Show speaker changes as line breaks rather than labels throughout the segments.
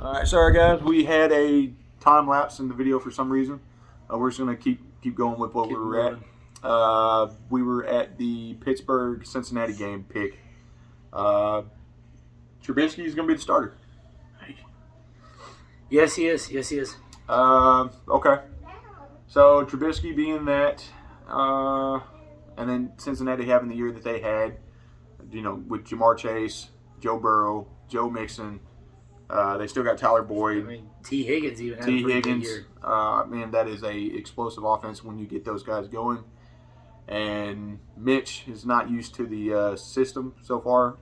All right, sorry guys, we had a time lapse in the video for some reason. We're just gonna keep going with what we were at. We were at the Pittsburgh-Cincinnati game. Pick. Trubisky is gonna be the starter.
Yes, he is. Yes, he is.
Okay. So Trubisky being that, and then Cincinnati having the year that they had, with Jamar Chase, Joe Burrow, Joe Mixon. They still got Tyler Boyd.
I mean, T. Higgins even had a pretty good year.
Man, that is a explosive offense when you get those guys going. And Mitch is not used to the system so far,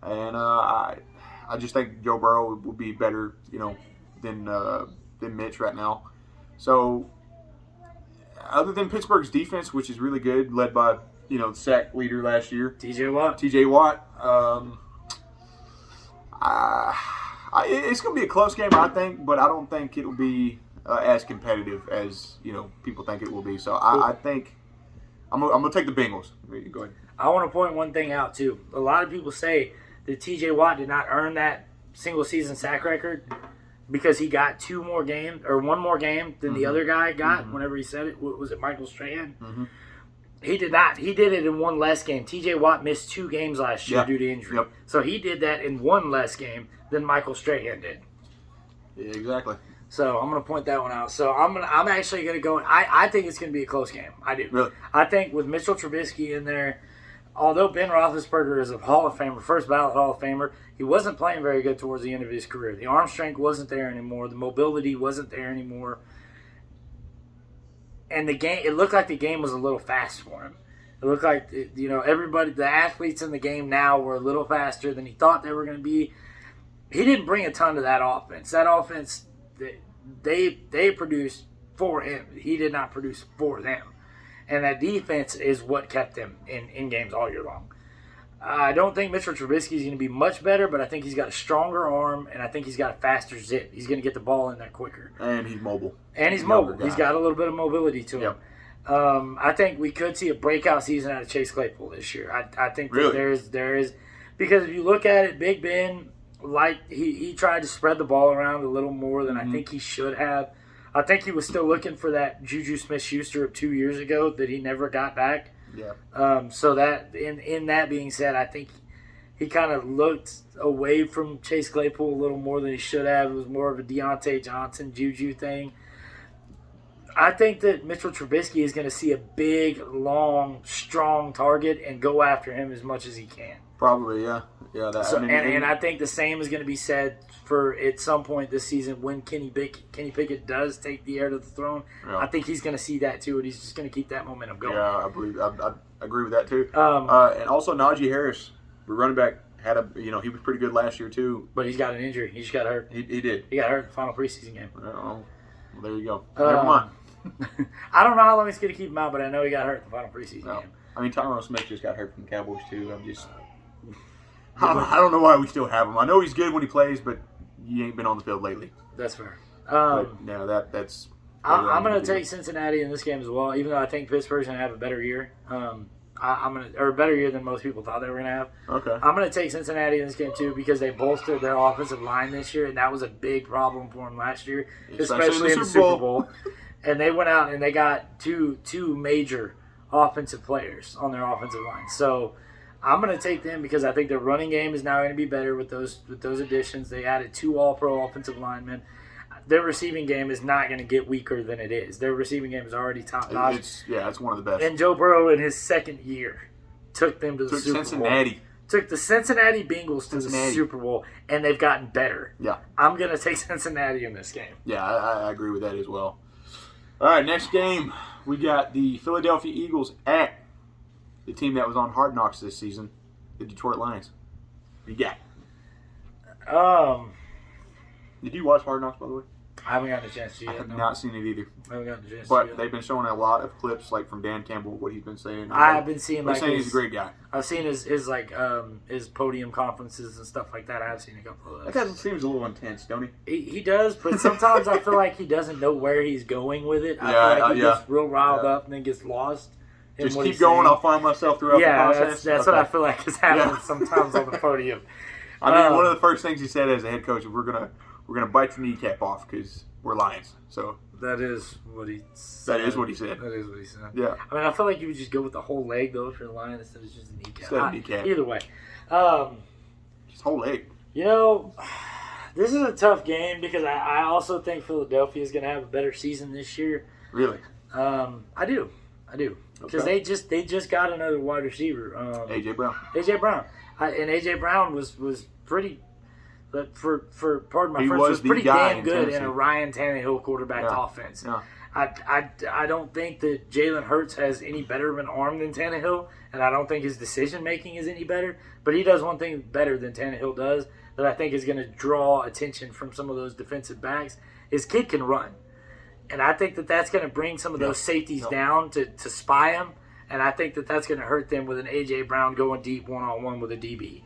and I just think Joe Burrow will be better, than Mitch right now. So, other than Pittsburgh's defense, which is really good, led by sack leader last year,
T.J. Watt.
It's going to be a close game, I think, but I don't think it'll be as competitive as people think it will be. So I think I'm going to take the Bengals. Go ahead.
I want to point one thing out too. A lot of people say that T.J. Watt did not earn that single season sack record because he got one more game than the other guy got. Whenever he said it, was it Michael Strahan?
Mm-hmm.
He did not. He did it in one less game. T.J. Watt missed 2 games last year due to injury.
Yep.
So he did that in one less game than Michael Strahan did.
Yeah, exactly.
So I'm going to point that one out. So I'm actually going to go. I think it's going to be a close game. I do.
Really?
I think with Mitchell Trubisky in there, although Ben Roethlisberger is a Hall of Famer, first ballot Hall of Famer, he wasn't playing very good towards the end of his career. The arm strength wasn't there anymore. The mobility wasn't there anymore. And it looked like the game was a little fast for him. It looked like, everybody, the athletes in the game now were a little faster than he thought they were going to be. He didn't bring a ton to that offense. That offense, they produced for him. He did not produce for them. And that defense is what kept them in games all year long. I don't think Mitchell Trubisky is going to be much better, but I think he's got a stronger arm, and I think he's got a faster zip. He's going to get the ball in there quicker.
And he's mobile.
He's got a little bit of mobility to him. I think we could see a breakout season out of Chase Claypool this year. I think that there is because if you look at it, Big Ben, he tried to spread the ball around a little more than I think he should have. I think he was still looking for that Juju Smith-Schuster of 2 years ago that he never got back.
Yeah.
So that in that being said, I think he kind of looked away from Chase Claypool a little more than he should have. It was more of a Deontay Johnson Juju thing. I think that Mitchell Trubisky is going to see a big, long, strong target and go after him as much as he can.
Probably, yeah.
And I think the same is going to be said for at some point this season when Kenny Pickett does take the heir to the throne.
Yeah.
I think he's going to see that too, and he's just going to keep that momentum going.
Yeah, I agree with that too. And also Najee Harris, the running back, he was pretty good last year too.
But he's got an injury. He just got hurt.
He did.
He got hurt in the final preseason game.
Well, there you go. Never mind.
I don't know how long it's going to keep him out, but I know he got hurt in the final preseason game.
I mean, Tyron Smith just got hurt from the Cowboys too. I don't know why we still have him. I know he's good when he plays, but he ain't been on the field lately.
That's fair.
That's.
I'm going to take Cincinnati in this game as well, even though I think Pittsburgh's going to have a better year. A better year than most people thought they were going to have.
Okay.
I'm going to take Cincinnati in this game too because they bolstered their offensive line this year, and that was a big problem for them last year, especially in the Super Bowl. And they went out and they got two major offensive players on their offensive line. So I'm going to take them because I think their running game is now going to be better with those additions. They added 2 All-Pro offensive linemen. Their receiving game is not going to get weaker than it is. Their receiving game is already top-notch.
It's one of the best.
And Joe Burrow in his second year took them to the Super
Cincinnati.
Bowl. Took the Cincinnati Bengals to the Super Bowl, and they've gotten better.
Yeah.
I'm going to take Cincinnati in this game.
Yeah, I agree with that as well. All right, next game, we got the Philadelphia Eagles at the team that was on Hard Knocks this season, the Detroit Lions. What you got? Did you watch Hard Knocks, by the way?
I haven't gotten a chance to yet.
I have not seen it either.
I haven't gotten a chance
but
to yet.
They've been showing a lot of clips from Dan Campbell, what he's been saying.
I've been seeing
he's a great guy.
I've seen his podium conferences and stuff like that. I've seen a couple of those.
That guy seems a little intense, don't he?
He does, but sometimes I feel like he doesn't know where he's going with it. I feel like he gets real riled up and then gets lost.
Just keep going. I'll find myself throughout the process.
That's what I feel like is happening sometimes on the podium.
I mean, one of the first things he said as a head coach, we're gonna bite your kneecap off because we're Lions. So
that is what he said.
That is what he said.
That is what he said.
Yeah.
I mean, I feel like you would just go with the whole leg though if you're a Lion instead of just a kneecap.
Instead of kneecap.
Either way,
just whole leg.
You know, this is a tough game because I also think Philadelphia is going to have a better season this year.
Really?
I do. Because they just got another wide receiver.
A.J. Brown.
A.J. Brown. And A.J. Brown was pretty, for pardon my French, was pretty damn good in a Ryan Tannehill quarterback offense.
Yeah.
I don't think that Jalen Hurts has any better of an arm than Tannehill, and I don't think his decision making is any better. But he does one thing better than Tannehill does that I think is going to draw attention from some of those defensive backs. His kid can run, and I think that that's going to bring some of those safeties down to spy him. And I think that that's going to hurt them with an A.J. Brown going deep one-on-one with a DB.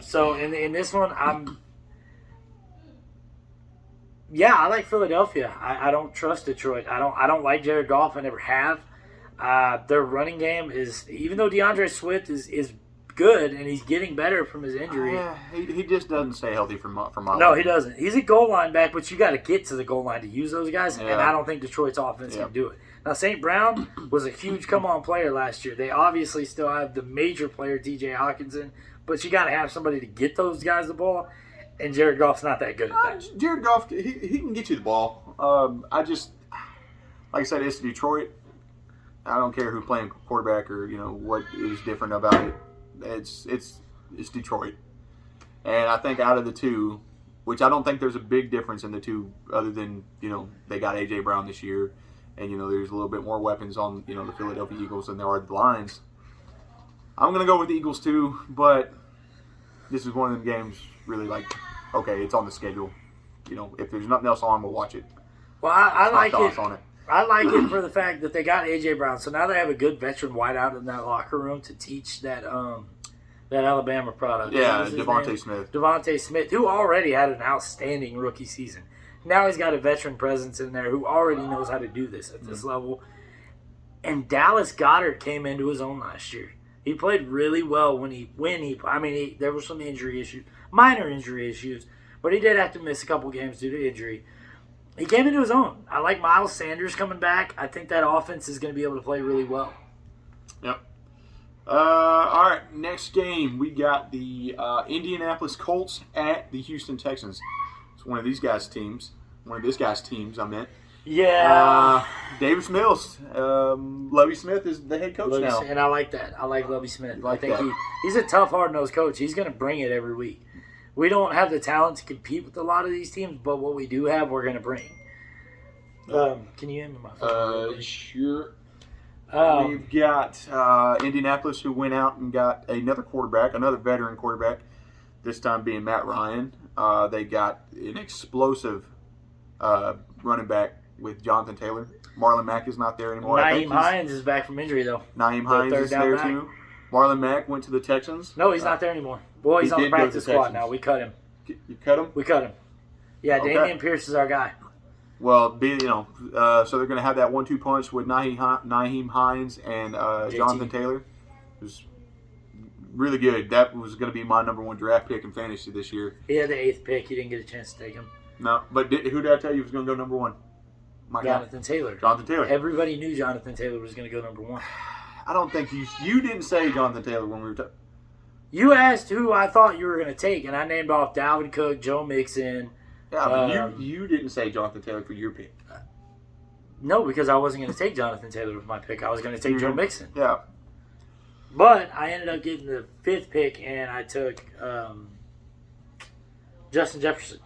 So in this one, I like Philadelphia. I don't trust Detroit. I don't like Jared Goff. I never have. Their running game is, even though DeAndre Swift is good and he's getting better from his injury.
He just doesn't stay healthy from my
No, he doesn't. He's a goal line back, but you got to get to the goal line to use those guys, and I don't think Detroit's offense can do it. Now, St. Brown was a huge come-on player last year. They obviously still have the major player, T.J. Hawkinson, but you got to have somebody to get those guys the ball, and Jared Goff's not that good at that.
Jared Goff, he can get you the ball. Like I said, it's Detroit. I don't care who's playing quarterback or what is different about it. It's Detroit, and I think out of the two, which I don't think there's a big difference in the two, other than they got A.J. Brown this year, and there's a little bit more weapons on the Philadelphia Eagles than there are the Lions. I'm gonna go with the Eagles too, but this is one of them games really okay, it's on the schedule. If there's nothing else on, we'll watch it.
Well, I like it. I like it for the fact that they got A.J. Brown, so now they have a good veteran wideout in that locker room to teach that Alabama product.
Yeah, Devontae Smith.
Devontae Smith, who already had an outstanding rookie season. Now he's got a veteran presence in there who already knows how to do this at this level. And Dallas Goedert came into his own last year. He played really well there were some injury issues, minor injury issues, but he did have to miss a couple games due to injury. He came into his own. I like Miles Sanders coming back. I think that offense is going to be able to play really well.
Yep. All right, next game, we got the Indianapolis Colts at the Houston Texans. It's one of these guys' teams. I meant.
Yeah.
Davis Mills. Lovie Smith is the head coach now.
And I like that. I like Lovie Smith.
I think
he's a tough, hard-nosed coach. He's going to bring it every week. We don't have the talent to compete with a lot of these teams, but what we do have, we're going to bring. Can you hand me my phone?
Sure. We've got Indianapolis, who went out and got another veteran quarterback, this time being Matt Ryan. They got an explosive running back with Jonathan Taylor. Marlon Mack is not there anymore.
Naeem Hines is back from injury, though.
Naeem Hines is there, too. Marlon Mack went to the Texans.
No, he's not there anymore. Well, he's on the practice squad now. We cut him.
You cut him?
We cut him. Yeah, okay. Dameon Pierce is our guy.
Well, so they're going to have that 1-2 punch with Naeem Hines and Jonathan Taylor. It was really good. That was going to be my number one draft pick in fantasy this year.
He had the 8th pick. He didn't get a chance to take him.
No, but who did I tell you was going to go number one?
Jonathan Taylor.
Jonathan Taylor.
Everybody knew Jonathan Taylor was going to go number one.
I don't think you didn't say Jonathan Taylor when we were talking.
You asked who I thought you were going to take, and I named off Dalvin Cook, Joe Mixon.
Yeah, but you didn't say Jonathan Taylor for your pick.
No, because I wasn't going to take Jonathan Taylor with my pick. I was going to take Joe Mixon.
Yeah.
But I ended up getting the 5th pick, and I took Justin Jefferson.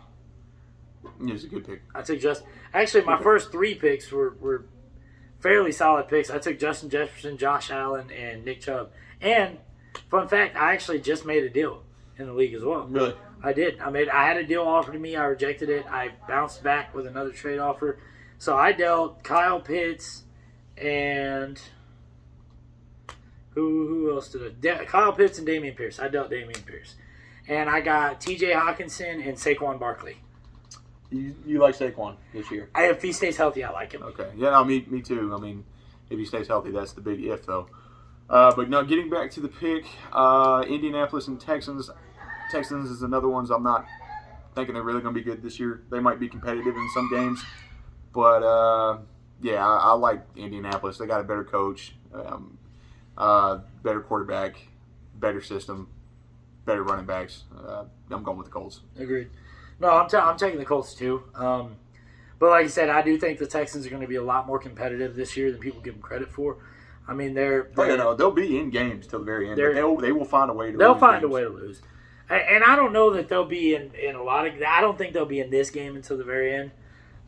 It was a good pick.
I took Actually, my first 3 picks were fairly solid picks. I took Justin Jefferson, Josh Allen, and Nick Chubb. And, fun fact, I actually just made a deal in the league as well.
Really?
I did. I had a deal offered to me. I rejected it. I bounced back with another trade offer. So I dealt Kyle Pitts and who else did I? Kyle Pitts and Dameon Pierce. I dealt Dameon Pierce. And I got T.J. Hawkinson and Saquon Barkley.
You like Saquon this year?
If he stays healthy, I like him.
Okay. Yeah, no, me too. I mean, if he stays healthy, that's the big if, though. But no, getting back to the pick, Indianapolis and Texans. Texans is another ones I'm not thinking they're really going to be good this year. They might be competitive in some games, but yeah, I like Indianapolis. They got a better coach, better quarterback, better system, better running backs. I'm going with the Colts.
Agreed. No, I'm taking the Colts too. But like I said, I do think the Texans are going to be a lot more competitive this year than people give them credit for. I mean,
they'll be in games till the very end. But they will find a way to.
They'll find a way to lose. And I don't know that they'll be in a lot of. I don't think they'll be in this game until the very end.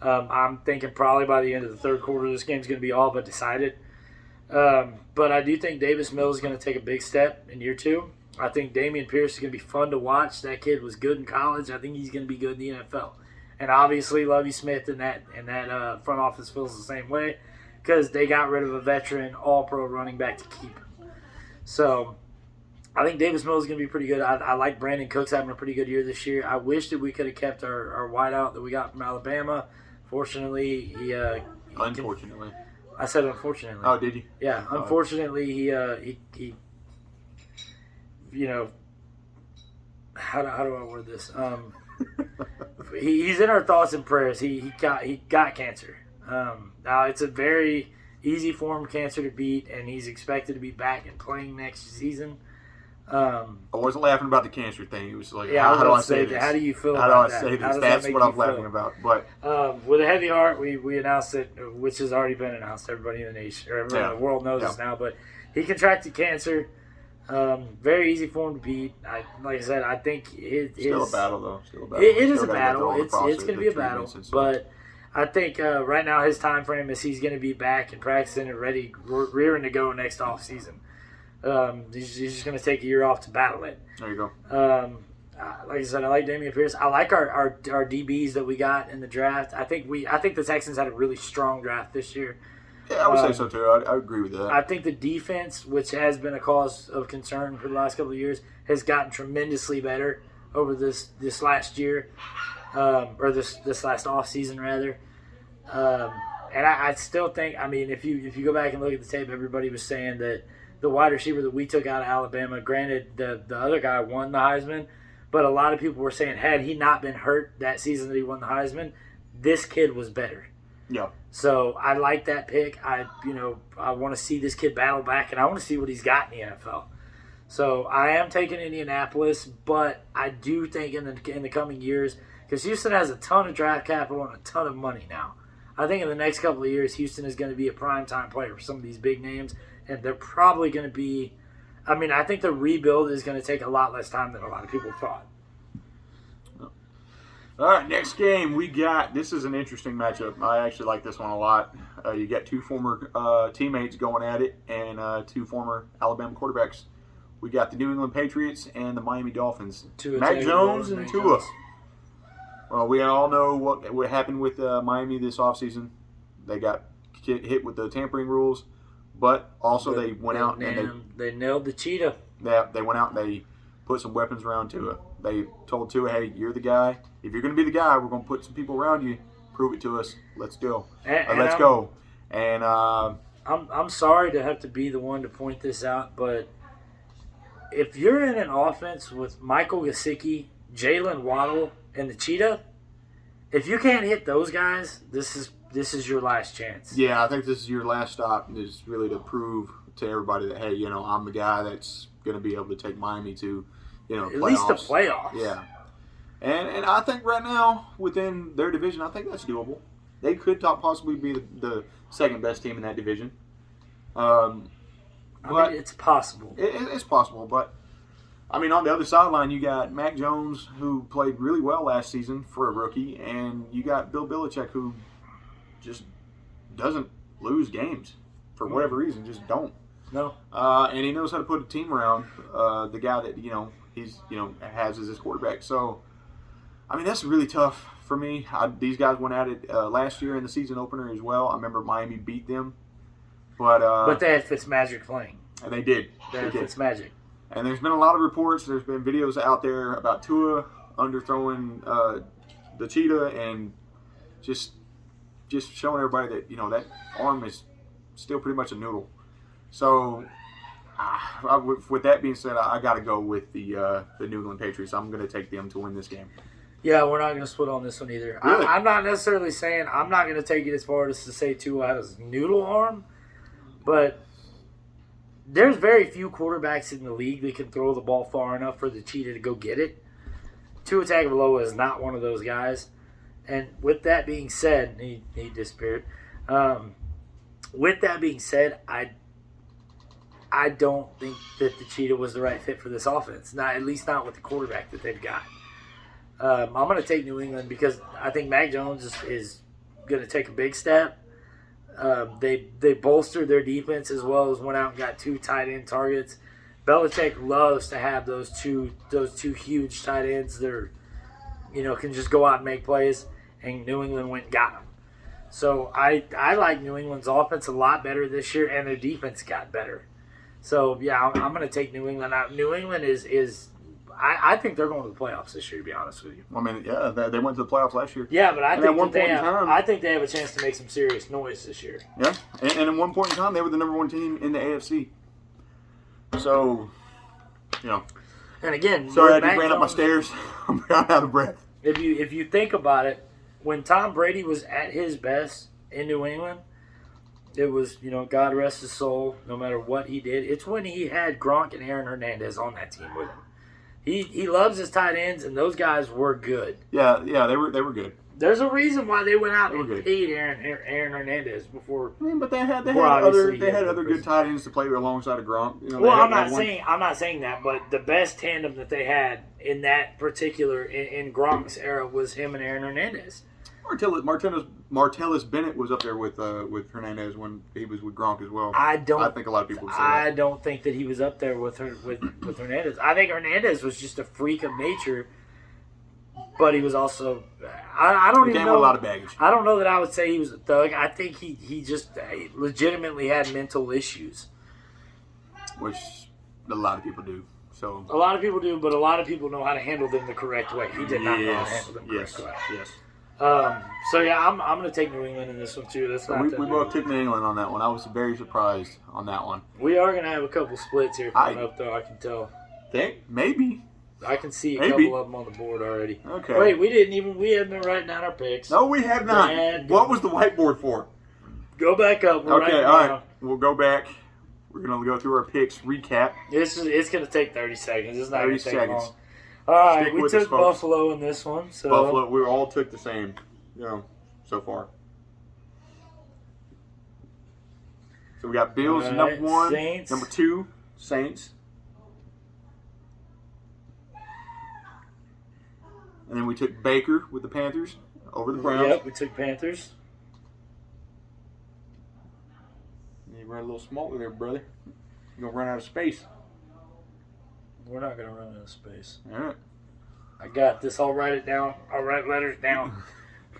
I'm thinking probably by the end of the third quarter, this game's going to be all but decided. But I do think Davis Mills is going to take a big step in year 2. I think Dameon Pierce is going to be fun to watch. That kid was good in college. I think he's going to be good in the NFL. And obviously, Lovie Smith and that front office feels the same way because they got rid of a veteran All-Pro running back to keep him. So I think Davis Mills is going to be pretty good. I like Brandon Cooks having a pretty good year this year. I wish that we could have kept our wideout that we got from Alabama. Fortunately,
Unfortunately.
I said unfortunately.
Oh, did you?
Yeah, unfortunately, he you know, how do I word this? He's in our thoughts and prayers. He got cancer. Now it's a very easy form of cancer to beat, and he's expected to be back and playing next season.
I wasn't laughing about the cancer thing. It was like,
yeah,
how do I say this?
How do you feel
how
about
do I
that?
say this? That's what I'm laughing about. But
with a heavy heart, we announced it, which has already been announced. Everybody in the nation, or everybody in the world knows this now. But he contracted cancer. Very easy for him to beat. Like I said, I think
still a battle though.
It is a battle. It's going to be a battle. But I think right now his time frame is he's going to be back and practicing and ready, rearing to go next off season. He's just going to take a year off to battle it.
There you go.
Like I said, I like Dameon Pierce. I like our DBs that we got in the draft. I think the Texans had a really strong draft this year.
Yeah, I would say so too. I agree with that.
I think the defense, which has been a cause of concern for the last couple of years, has gotten tremendously better over this last year, or this last off season rather. And I still think, I mean, if you go back and look at the tape, everybody was saying that the wide receiver that we took out of Alabama, granted the other guy won the Heisman, but a lot of people were saying had he not been hurt that season that he won the Heisman, this kid was better.
Yeah.
So I like that pick. I want to see this kid battle back, and I want to see what he's got in the NFL. So I am taking Indianapolis, but I do think in the coming years, because Houston has a ton of draft capital and a ton of money now. I think in the next couple of years, Houston is going to be a primetime player for some of these big names, and they're probably going to be. I mean, I think the rebuild is going to take a lot less time than a lot of people thought.
All right, next game we got. This is an interesting matchup. I actually like this one a lot. You got two former teammates going at it, and two former Alabama quarterbacks. We got the New England Patriots and the Miami Dolphins. Mac Jones and Tua. Well, we all know what happened with Miami this offseason. They got hit with the tampering rules, but also they went out and
they nailed the cheetah.
Yeah, they went out and they put some weapons around Tua. They told Tua, hey, you're the guy. If you're going to be the guy, we're going to put some people around you. Prove it to us. Let's go. Let's go. And
I'm sorry to have to be the one to point this out, but if you're in an offense with Michael Gesicki, Jalen Waddle, and the Cheetah, if you can't hit those guys, this is your last chance.
Yeah, I think this is your last stop, is really to prove to everybody that, hey, I'm the guy that's going to be able to take Miami to,
at least the playoffs.
Yeah. And I think right now, within their division, I think that's doable. They could possibly be the second best team in that division.
I mean, it's possible.
It's possible, but I mean, on the other sideline, you got Mac Jones, who played really well last season for a rookie, and you got Bill Belichick, who just doesn't lose games for whatever reason, just don't.
No.
And he knows how to put a team around the guy that he's has as his quarterback. So, I mean, that's really tough for me. These guys went at it last year in the season opener as well. I remember Miami beat them. But
they had Fitzmagic playing.
And they did.
They had Fitzmagic.
And there's been a lot of reports. There's been videos out there about Tua underthrowing the cheetah and just showing everybody that that arm is still pretty much a noodle. So With that being said, I got to go with the New England Patriots. I'm going to take them to win this game.
Yeah, we're not going to split on this one either.
Really?
I'm not necessarily saying I'm not going to take it as far as to say Tua has a noodle arm, but there's very few quarterbacks in the league that can throw the ball far enough for the cheetah to go get it. Tua Tagovailoa is not one of those guys. And with that being said, he disappeared. With that being said, I don't think that the cheetah was the right fit for this offense. Not at least not with the quarterback that they've got. I'm going to take New England because I think Mac Jones is going to take a big step. They bolstered their defense as well as went out and got 2 tight end targets. Belichick loves to have those two huge tight ends that are, can just go out and make plays, and New England went and got them. So I like New England's offense a lot better this year, and their defense got better. So yeah, I'm going to take New England out. New England is I think they're going to the playoffs this year, to be honest with you.
I mean, yeah, they went to the playoffs last year.
Yeah, but I think they have a chance to make some serious noise this year.
Yeah, and at one point in time, they were the number 1 team in the AFC. So,
And again,
sorry, I just ran up my stairs. I'm out of breath.
If you think about it, when Tom Brady was at his best in New England, it was, God rest his soul, no matter what he did. It's when he had Gronk and Aaron Hernandez on that team with him. He loves his tight ends, and those guys were good.
Yeah, they were good.
There's a reason why they went out and paid Aaron Hernandez before.
I mean, but they had other good tight ends to play alongside of Gronk.
I'm not saying that, but the best tandem that they had in that particular in Gronk's era was him and Aaron Hernandez.
Martellus Bennett was up there with Hernandez when he was with Gronk as well. I think a lot of people would say that.
I don't think that he was up there with Hernandez. I think Hernandez was just a freak of nature, but he was also I don't even know
a lot of baggage.
I don't know that I would say he was a thug. I think he just legitimately had mental issues,
which a lot of people do. So
a lot of people do, but a lot of people know how to handle them the correct way. He did not know how to handle them the correct way.
Yes.
So yeah, I'm going to take New England in this one too.
We both took New England on that one. I was very surprised on that one.
We are going to have a couple splits here coming up, though. I can tell.
Maybe.
I can see a couple of them on the board already.
Okay.
Wait, we haven't been writing down our picks.
No, we have not. What was the whiteboard for?
Go back up.
All right. We'll go back. We're going to go through our picks, recap.
It's going to take 30 seconds. It's not going to take long.
All
right, we took Buffalo in this one. So.
Buffalo, we all took the same, so far. So we got Bills number 1,
Saints.
Number 2, Saints. And then we took Baker with the Panthers over the Browns.
Yep, we took Panthers.
You ran a little smaller there, brother. You're going to run out of space.
We're not going to run out of space.
All right.
I got this. I'll write it down. I'll write letters down.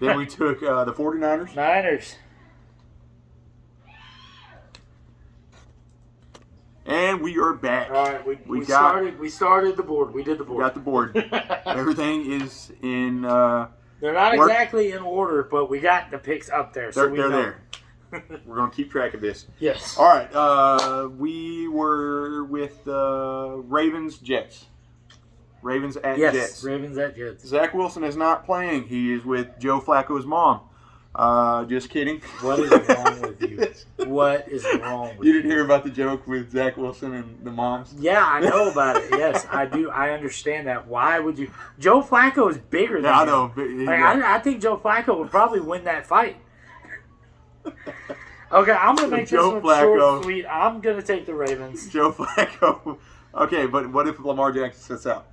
Then we took the 49ers.
Niners.
And we are back.
All right, we started the board. We did the board.
We got the board. Everything is in.
They're not exactly in order, but we got the picks up there. So
they're there. We're going to keep track of this.
Yes.
All right. We were with Ravens, Jets. Ravens at Jets.
Yes, Ravens at Jets.
Zach Wilson is not playing. He is with Joe Flacco's mom. Just kidding.
What is wrong with you? What is wrong with you?
You didn't hear about the joke with Zach Wilson and the moms?
Yeah, I know about it. Yes, I do. I understand that. Why would you? Joe Flacco is bigger than
I know.
I think Joe Flacco would probably win that fight. Okay, I'm going to make this one short and sweet. I'm going to take the Ravens.
Joe Flacco. Okay, but what if Lamar Jackson sits out?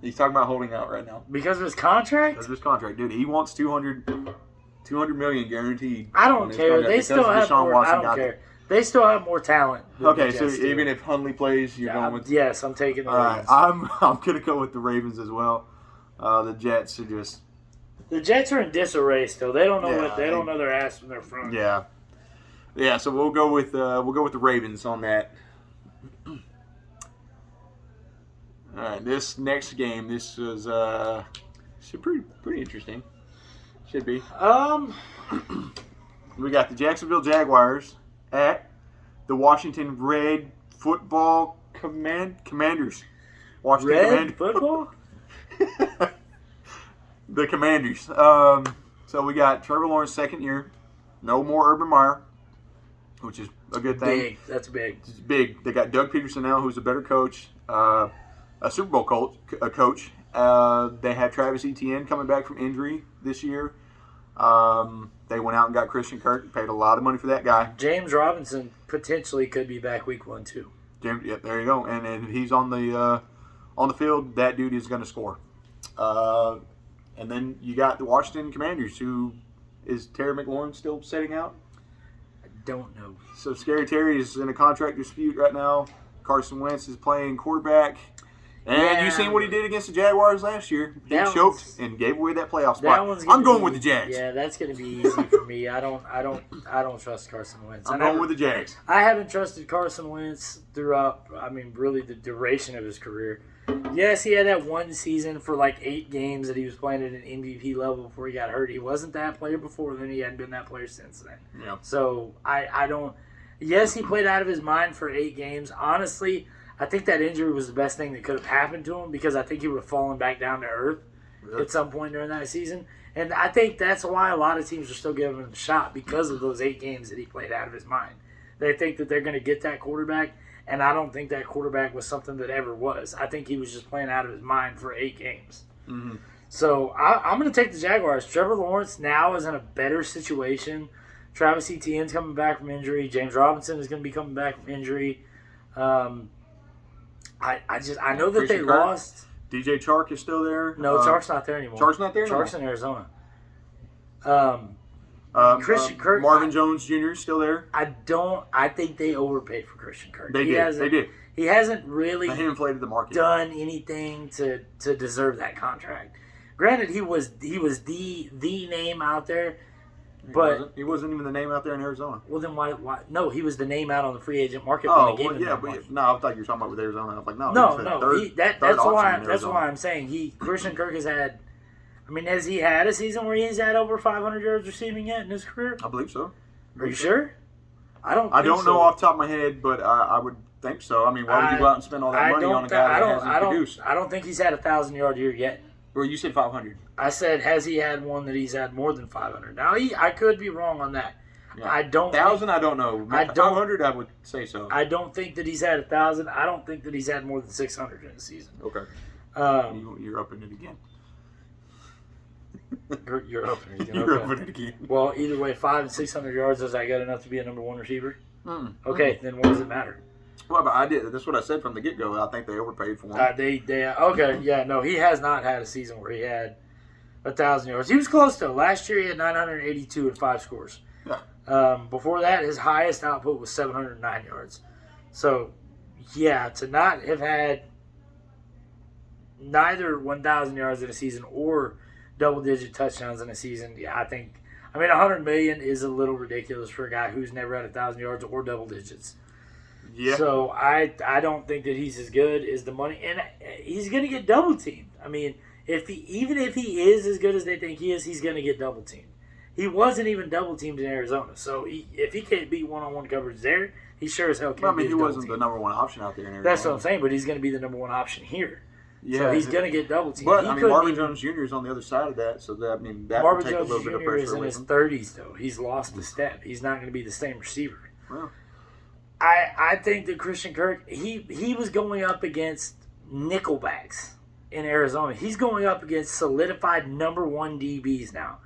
He's talking about holding out right now.
Because of his contract?
Because of his contract. Dude, he wants $200 million guaranteed.
I don't care. They still have more. I don't care. They still have more talent.
Okay, so even if Hundley plays, you're going with...
Yes, I'm taking the Ravens.
I'm going to go with the Ravens as well. The Jets are just...
The Jets are in disarray still. They don't know they don't know their ass from their front.
Yeah. Yeah, so we'll go with the Ravens on that. All right, this next game, this is pretty interesting. Should be. We got the Jacksonville Jaguars at the Washington Red football Commanders. Washington
Red football?
The Commanders. So we got Trevor Lawrence second year. No more Urban Meyer, which is a good thing.
Big. That's big.
It's big. They got Doug Peterson now, who's a better coach, a Super Bowl coach. They have Travis Etienne coming back from injury this year. They went out and got Christian Kirk. Paid a lot of money for that guy.
James Robinson potentially could be back week 1 too.
Yeah, there you go. And if he's on the field, that dude is going to score. And then you got the Washington Commanders, who is Terry McLaurin still sitting out?
I don't know.
So Scary Terry is in a contract dispute right now. Carson Wentz is playing quarterback. And you seen what he did against the Jaguars last year. He choked and gave away that playoff spot. I'm going with the Jags.
Yeah, that's going to be easy for me. I don't trust Carson Wentz.
I'm going with the Jags.
I haven't trusted Carson Wentz throughout, really the duration of his career. Yes, he had that one season for like 8 games that he was playing at an MVP level before he got hurt. He wasn't that player before then. He hadn't been that player since then.
Yeah.
So I don't. Yes, he played out of his mind for 8 games. Honestly, I think that injury was the best thing that could have happened to him because I think he would have fallen back down to earth at some point during that season. And I think that's why a lot of teams are still giving him a shot because of those 8 games that he played out of his mind. They think that they're going to get that quarterback, and I don't think that quarterback was something that ever was. I think he was just playing out of his mind for 8 games.
Mm-hmm.
So I'm going to take the Jaguars. Trevor Lawrence now is in a better situation. Travis Etienne's coming back from injury. James Robinson is going to be coming back from injury. I know that they lost.
DJ Chark is still there.
No, Chark's not there anymore.
Chark's not there anymore.
Chark's in Arizona. Christian Kirk.
Marvin Jones Jr. is still there.
I think they overpaid for Christian Kirk.
They did.
He hasn't really
inflated the market.
Done anything to deserve that contract. Granted, he was the name out there. But
he wasn't even the name out there in Arizona.
Well, then why? No, he was the name out on the free agent market
when
they gave him
that money. No, I thought you were talking about with Arizona. I was like, no.
That's why I'm saying Christian Kirk has had. Has he had a season where he's had over 500 yards receiving yet in his career?
I believe so.
Are you sure? I don't
know off the top of my head, but I would think so. Why would you go out and spend all that money on a guy that hasn't produced?
I don't think he's had a 1,000-yard year yet.
Or you said 500.
I said, has he had one that he's had more than 500? Now, I could be wrong on that.
Yeah.
I don't.
1,000, I don't know. 500, I would say so.
I don't think that he's had 1,000. I don't think that he's had more than 600 in a season.
Okay. You're upping it again.
You're upping it again.
You're upping it again.
Well, either way, 500 and 600 yards, is that good enough to be a number 1 receiver?
Okay,
then what does it matter?
Well, but that's what I said from the get-go. I think they overpaid for him.
Okay, yeah, no, he has not had a season where he had 1,000 yards. He was close though. Last year he had 982 and 5 scores.
Yeah.
Before that, his highest output was 709 yards. So, yeah, to not have had neither 1,000 yards in a season or double-digit touchdowns in a season, yeah, I think. $100 million is a little ridiculous for a guy who's never had 1,000 yards or double digits.
Yeah.
So I don't think that he's as good as the money, and he's going to get double teamed. Even if he is as good as they think he is, he's going to get double teamed. He wasn't even double teamed in Arizona, so if he can't beat one-on-one coverage there, he sure as hell can't.
He wasn't the number 1 option out there in Arizona.
That's what I'm saying, but he's going to be the number 1 option here. Yeah, so he's going to get double teamed.
But Marvin Jones Jr. is on the other side of that, so that will take a little bit of pressure away. Marvin Jones Jr. is in his 30s, though. He's lost a step. He's not going to be the same receiver. Well.
I think that Christian Kirk, he was going up against nickelbacks in Arizona. He's going up against solidified number 1 DBs now.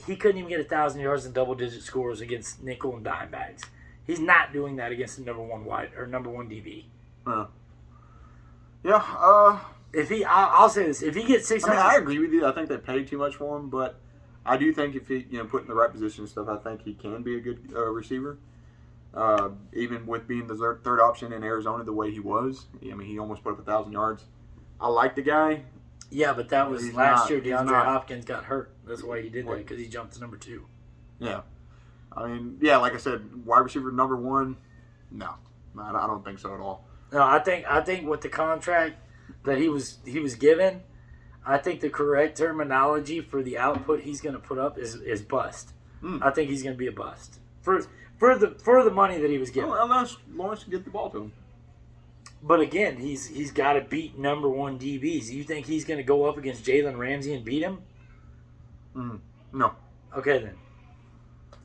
He couldn't even get 1,000 yards and double-digit scores against nickel and dime backs. He's not doing that against the number 1 DB.
Yeah.
I'll say this: if he gets 600,
I agree with you. I think they paid too much for him, but I do think if he put in the right position and stuff, I think he can be a good receiver. Even with being the third option in Arizona the way he was, he almost put up 1,000 yards. I like the guy.
Yeah, but that was last year. DeAndre Hopkins got hurt. That's why he did that, because he jumped to number 2.
Yeah. Like I said, wide receiver number 1, no, I don't think so at all.
No, I think with the contract that he was given, I think the correct terminology for the output he's going to put up is bust. I think he's going to be a bust for the money that he was given.
Well, unless Lawrence can get the ball to him.
But again, he's got to beat number one DBs. You think he's going to go up against Jalen Ramsey and beat him?
No.
Okay, then.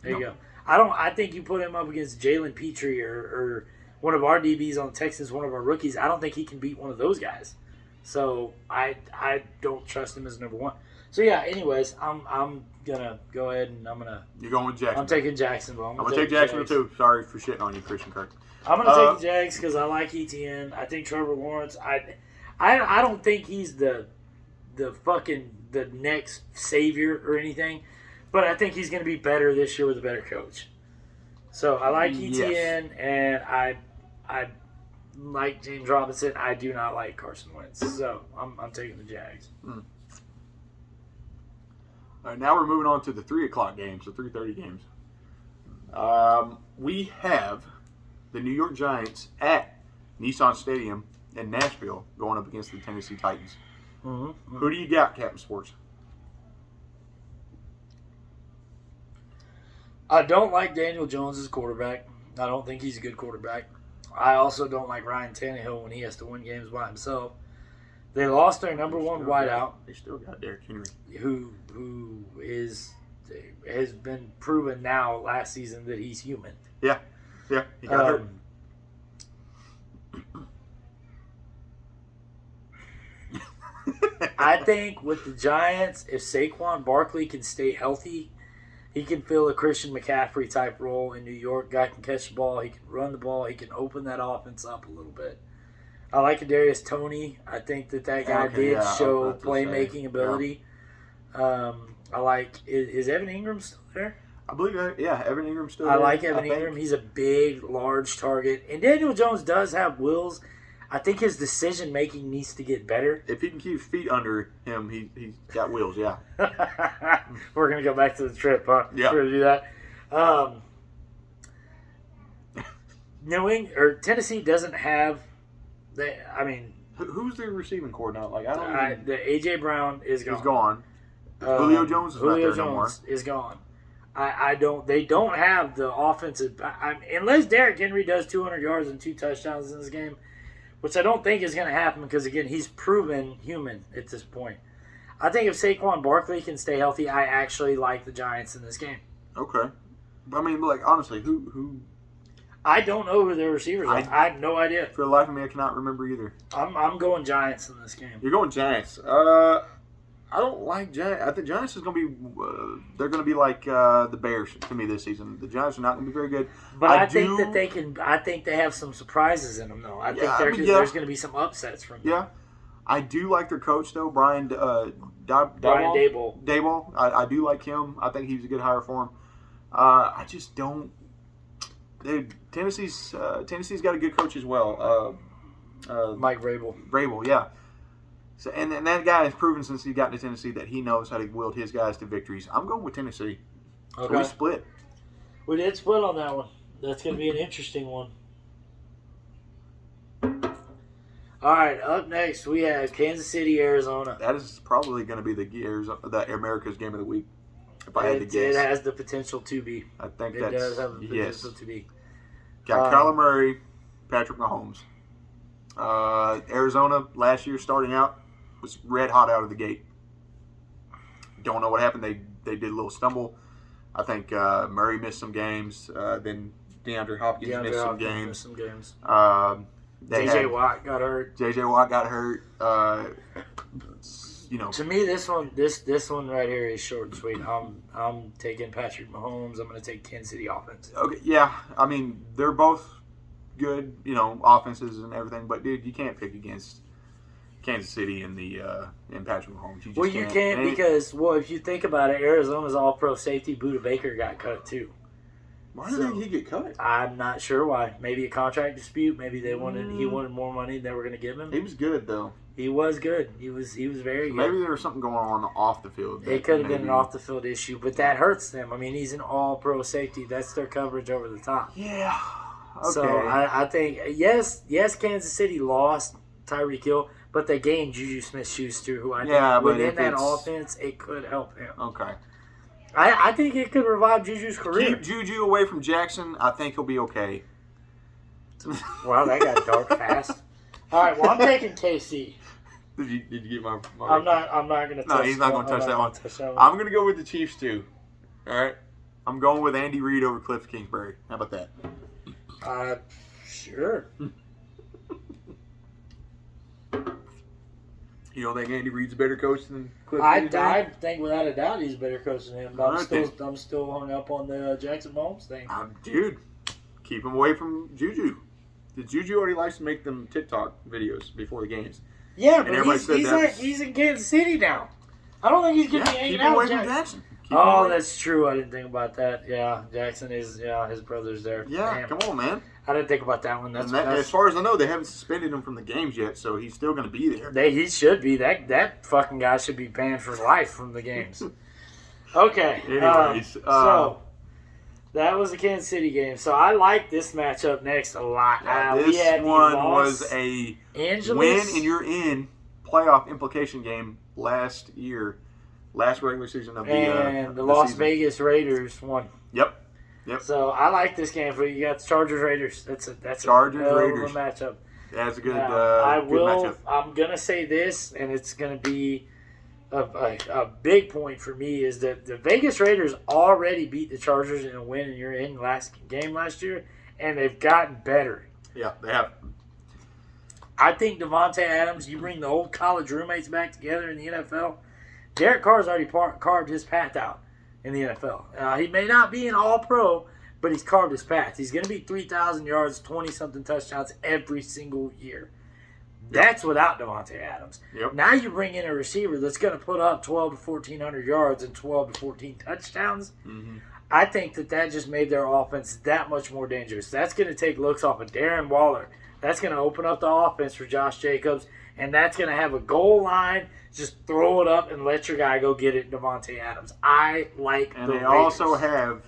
There you
No.
go. I think you put him up against Jalen Petrie or one of our DBs on Texas, one of our rookies. I don't think he can beat one of those guys. So I don't trust him as number one. So yeah. Anyways, I'm gonna go ahead and
You're going with Jacksonville.
I'm taking Jacksonville.
I'm gonna take Jacksonville too. Sorry for shitting on you, Christian Kirk.
I'm gonna take the Jags because I like ETN. I think Trevor Lawrence. I don't think he's the next savior or anything, but I think he's gonna be better this year with a better coach. So I like ETN, and I like James Robinson. I do not like Carson Wentz. So I'm taking the Jags.
All right, now we're moving on to the 3 o'clock games, the 3:30 games. We have the New York Giants at Nissan Stadium in Nashville going up against the Tennessee Titans.
Mm-hmm.
Who do you got, Captain Sports?
I don't like Daniel Jones as quarterback. I don't think he's a good quarterback. I also don't like Ryan Tannehill when he has to win games by himself. They lost their number one wideout.
They still got Derrick Henry,
who has been proven now last season that he's human.
Yeah, he got hurt.
I think with the Giants, if Saquon Barkley can stay healthy, he can fill a Christian McCaffrey type role in New York. Guy can catch the ball, he can run the ball, he can open that offense up a little bit. I like Kadarius Toney. I think that guy did show playmaking ability. I like is Evan Ingram still there?
I believe, Evan Ingram's still
I
there.
like Evan Ingram. He's a big, large target. And Daniel Jones does have wheels. I think his decision making needs to get better.
If he can keep his feet under him, he's got wheels. Yeah.
We're gonna go back to the trip, huh?
Yeah.
We're gonna do that. Tennessee doesn't have.
Who's their receiving core now? Like I don't. Even,
the AJ Brown is gone.
He's gone. Julio Jones is not there no more.
Is gone. They don't have the offensive. Unless Derrick Henry does 200 yards and 2 touchdowns in this game, which I don't think is going to happen because again he's proven human at this point. I think if Saquon Barkley can stay healthy, I actually like the Giants in this game.
Okay. I mean, like honestly, who?
I don't know who their receivers are. I have no idea.
For the life of me, I cannot remember either.
I'm going Giants in this game.
You're going Giants. I don't like Giants. I think Giants is going to be. They're going to be like the Bears to me this season. The Giants are not going to be very good.
But I think that they can. I think they have some surprises in them, though. I think there's going to be some upsets from them.
Yeah, I do like their coach though, Brian
Daboll.
Daboll. I do like him. I think he's a good hire for him. I just don't. Tennessee's got a good coach as well.
Mike Vrabel.
Vrabel, yeah. So and that guy has proven since he got to Tennessee that he knows how to wield his guys to victories. I'm going with Tennessee.
Okay.
So we split.
We did split on that one. That's going to be an interesting one. All right, up next we have Kansas City, Arizona.
That is probably going to be the America's game of the week. If I had to guess,
it has the potential to be.
I think
it does have the potential to be.
Got Kyler Murray, Patrick Mahomes. Arizona last year starting out was red hot out of the gate. Don't know what happened. They did a little stumble. I think Murray missed some games. Then DeAndre Hopkins missed some games.
J.J. Watt got hurt.
J.J. Watt got hurt.
To me, this one right here is short and sweet. I'm taking Patrick Mahomes. I'm going to take Kansas City offense.
Okay, yeah. I mean, they're both good, offenses and everything. But dude, you can't pick against Kansas City and Patrick Mahomes.
You can't because if you think about it, Arizona's All-Pro safety Budda Baker got cut too.
Why did he get cut?
I'm not sure why. Maybe a contract dispute. Maybe he wanted more money than they were going to give him.
He was good though.
He was good. He was very good.
Maybe there was something going on off the field.
It could have been an off the field issue, but that hurts them. I mean, he's an All-Pro safety. That's their coverage over the top.
Yeah. Okay.
So I think yes, Kansas City lost Tyreek Hill, but they gained Juju Smith-Schuster, who I think within that offense it could help him.
Okay.
I think it could revive Juju's career.
Keep Juju away from Jackson. I think he'll be okay.
Wow, that got dark fast. All right, well, I'm taking KC.
Did you get my
I'm not going to touch.
No, he's not going to touch that one. I'm going to go with the Chiefs too. All right, I'm going with Andy Reid over Cliff Kingsbury. How about that?
Sure.
You don't think Andy Reid's a better coach than Cliff
I
Kingsbury?
think without a doubt he's a better coach than him. But I'm still hung up on the Jackson Mahomes thing.
Dude, keep him away from Juju. The Juju already likes to make them TikTok videos before the games.
Yeah, but he's in Kansas City now. I don't think he's going to be hanging out with Jackson. That's true. I didn't think about that. Yeah, Jackson is. Yeah, his brother's there.
Yeah, come on, man.
I didn't think about that one. That's
as far as I know, they haven't suspended him from the games yet, so he's still going to be there.
He should be. That fucking guy should be banned for life from the games. Okay.
Anyways,
so that was the Kansas City game. So I like this matchup next a lot.
This one was a win and you're in playoff implication game last regular season of
the Las
season.
Vegas Raiders won.
Yep.
So I like this game for you. You got the Chargers Raiders. That's
Chargers
a
Raiders
matchup.
That's a good.
Good matchup. I'm gonna say this, and it's gonna be a big point for me is that the Vegas Raiders already beat the Chargers in a win and you're in last year, and they've gotten better.
Yeah, they have.
I think Davante Adams, you bring the old college roommates back together in the NFL. Derek Carr's already carved his path out in the NFL. He may not be an all-pro, but he's carved his path. He's going to be 3,000 yards, 20-something touchdowns every single year. That's without Davante Adams.
Yep.
Now you bring in a receiver that's going to put up 12 to 1,400 yards and 12 to 14 touchdowns.
Mm-hmm.
I think that just made their offense that much more dangerous. That's going to take looks off of Darren Waller. That's going to open up the offense for Josh Jacobs, and that's going to have a goal line. Just throw it up and let your guy go get it, Davante Adams. I like
and
the
they
Raiders.
also have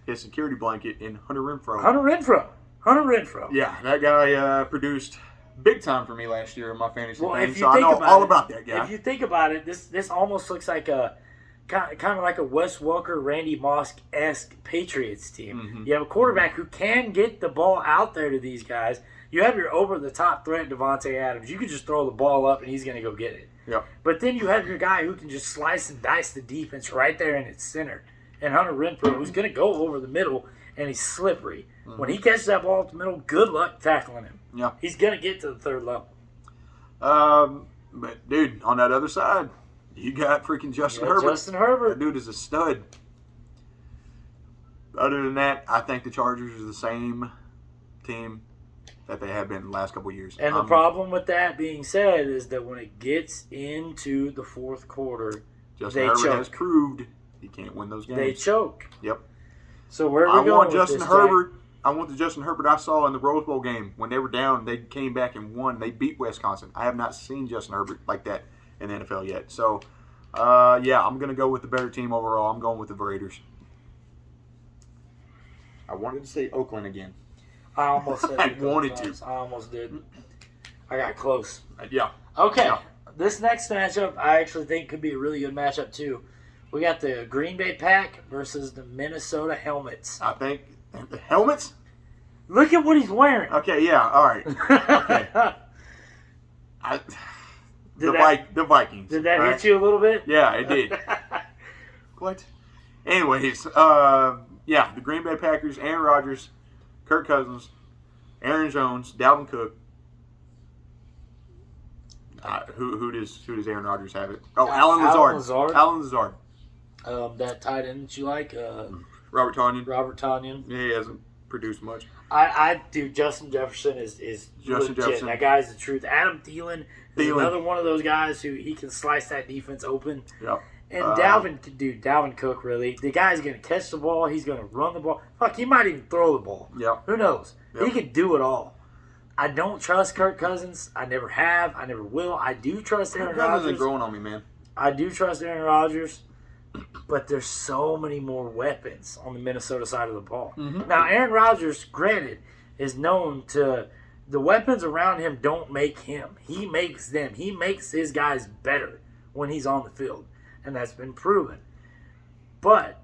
his security blanket in Hunter Renfrow.
Hunter Renfrow.
Yeah, that guy produced big time for me last year in my fantasy thing, so
I
know all about that guy.
If you think about it, this almost looks like a kind of like a Wes Welker, Randy Moss-esque Patriots team.
Mm-hmm.
You have a quarterback who can get the ball out there to these guys. You have your over-the-top threat, Davante Adams. You can just throw the ball up, and he's going to go get it.
Yep.
But then you have your guy who can just slice and dice the defense right there in its center. And Hunter Renfrow, who's going to go over the middle, and he's slippery. Mm-hmm. When he catches that ball up the middle, good luck tackling him.
Yeah.
He's going to get to the third level.
But, dude, on that other side, you got freaking Justin Herbert.
Justin Herbert.
That dude is a stud. Other than that, I think the Chargers are the same team that they have been the last couple of years.
And the problem with that being said is that when it gets into the fourth quarter,
Justin Herbert has proved he can't win those games.
They choke.
Yep.
So where are we going with
Justin
this,
Herbert. I want the Justin Herbert I saw in the Rose Bowl game. When they were down, they came back and won. They beat Wisconsin. I have not seen Justin Herbert like that in the NFL yet. So, yeah, I'm going to go with the better team overall. I'm going with the Raiders. I wanted to say Oakland again.
I almost said
I wanted to.
I almost did. I got close.
Yeah.
Okay.
Yeah.
This next matchup, I actually think could be a really good matchup too. We got the Green Bay Pack versus the Minnesota Helmets.
I think the helmets.
Look at what he's wearing.
Okay. Yeah. All right. Okay. The Vikings.
Did that hit you a little bit?
Yeah, it did. What? Anyways, yeah, the Green Bay Packers, Aaron Rodgers, Kirk Cousins, Aaron Jones, Dalvin Cook. Who does Aaron Rodgers have it? Oh, Alan Lazard. Alan Lazard.
That tight end that you like?
Robert Tonyan.
Yeah,
he hasn't produced much.
I do. Justin Jefferson is
Justin
legit.
Jefferson.
That guy's the truth. Adam Thielen is another one of those guys who he can slice that defense open.
Yep.
And Dalvin Cook, really. The guy's going to catch the ball. He's going to run the ball. Fuck, he might even throw the ball.
Yep.
Who knows?
Yep.
He can do it all. I don't trust Kirk Cousins. I never have. I never will. I do trust Aaron Rodgers.
Cousins is growing on me, man.
I do trust Aaron Rodgers. But there's so many more weapons on the Minnesota side of the ball.
Mm-hmm.
Now, Aaron Rodgers, granted, is known to the weapons around him don't make him. He makes them. He makes his guys better when he's on the field. And that's been proven. But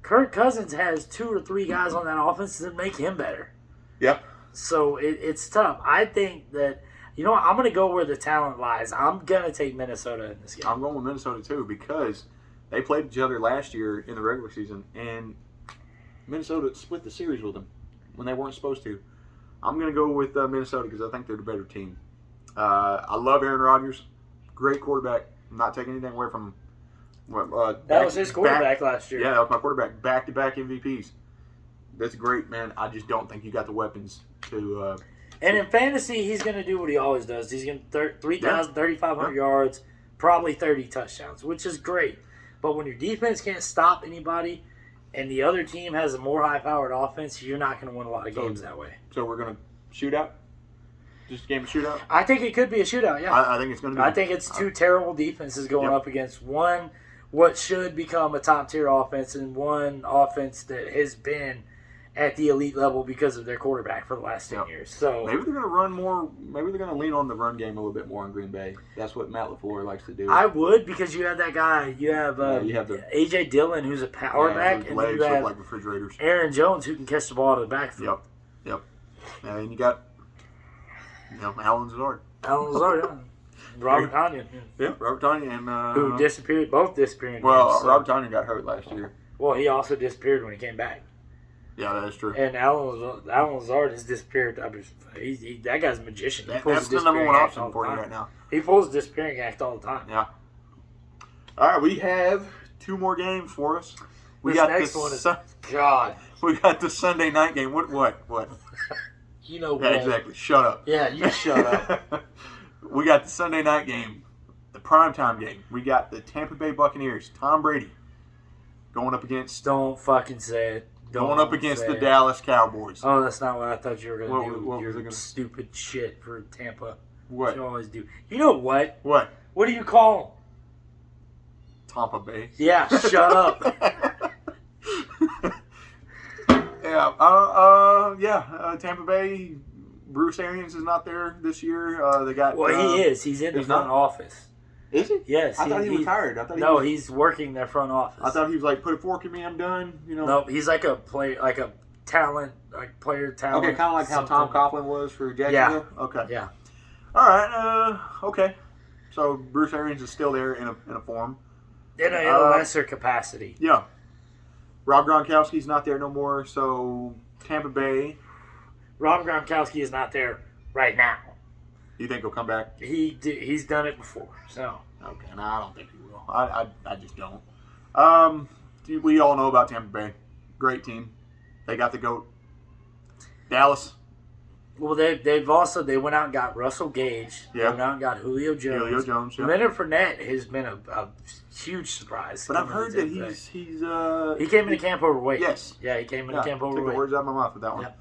Kirk Cousins has 2 or 3 guys on that offense that make him better.
Yep.
So it's tough. I think that, You know what? I'm going to go where the talent lies. I'm going to take Minnesota in this game.
I'm going with Minnesota too because they played each other last year in the regular season, and Minnesota split the series with them when they weren't supposed to. I'm going to go with Minnesota because I think they're the better team. I love Aaron Rodgers. Great quarterback. I'm not taking anything away from him.
That was his quarterback last year.
Yeah, that was my quarterback. Back-to-back MVPs. That's great, man. I just don't think you got the weapons to...
and in fantasy, he's going to do what he always does. He's going to 3,000, 3,500 yards, probably 30 touchdowns, which is great. But when your defense can't stop anybody and the other team has a more high-powered offense, you're not going to win a lot of games that way.
So we're going to shoot out? Just a game of shootout?
I think it could be a shootout, yeah.
I think it's going to be.
I think it's two terrible defenses going up against one, what should become a top-tier offense, and one offense that has been at the elite level because of their quarterback for the last 10 years. So
maybe they're going to run more. Maybe they're going to lean on the run game a little bit more in Green Bay. That's what Matt LaFleur likes to do.
I would, because you have that guy. You have,
you have the
A.J. Dillon, who's a power back,
his
and
legs
you have
look like refrigerators.
Aaron Jones, who can catch the ball out of the backfield.
Yep. And you got Alan Lazard.
Alan Lazard, yeah. Robert Tonyan.
Yeah, Robert Tonyan and
who disappeared, both disappeared.
Well, Robert Tonyan got hurt last year.
Well, he also disappeared when he came back.
Yeah, that is true.
And Alan Lazard has disappeared. That guy's a magician.
That's the number one option for you right now.
He pulls a disappearing act all the time.
Yeah. All right, we have two more games for us. We got
next one is God.
We got the Sunday night game. What?
You know what?
Yeah, exactly. Shut up.
Yeah, you shut up.
We got the Sunday night game, the primetime game. We got the Tampa Bay Buccaneers, Tom Brady, going up against...
Don't fucking say it.
Going up against the Dallas Cowboys.
Oh, that's not what I thought you were going to do.
What was
Your
it gonna...
stupid shit for Tampa.
What?
You always do. You know what?
What?
What do you call them?
Tampa Bay.
Yeah, shut up.
Tampa Bay. Bruce Arians is not there this year. They got.
Well, he is. He's in the front office.
Is he?
Yes.
I thought he retired.
He's working their front office.
I thought he was like, put a fork in me, I'm done.
No, he's like a player, like a talent, like player talent.
Okay, kind of like how Tom Coughlin was for Jacksonville.
Yeah.
Okay.
Yeah.
All right. Okay. So Bruce Arians is still there in a form.
In a lesser capacity.
Yeah. Rob Gronkowski's not there no more. So Tampa Bay.
Rob Gronkowski is not there right now.
You think he'll come back?
He's done it before. So
okay, no, I don't think he will. I just don't. We all know about Tampa Bay. Great team. They got the GOAT. Dallas.
Well, they went out and got Russell Gage.
Yeah.
They went out and got Julio Jones.
Yeah.
Leonard Fournette has been a huge surprise.
But I've heard that
he came into camp overweight.
Yes.
Yeah, he came into camp overweight.
Took the words out of my mouth with that one.
Yeah.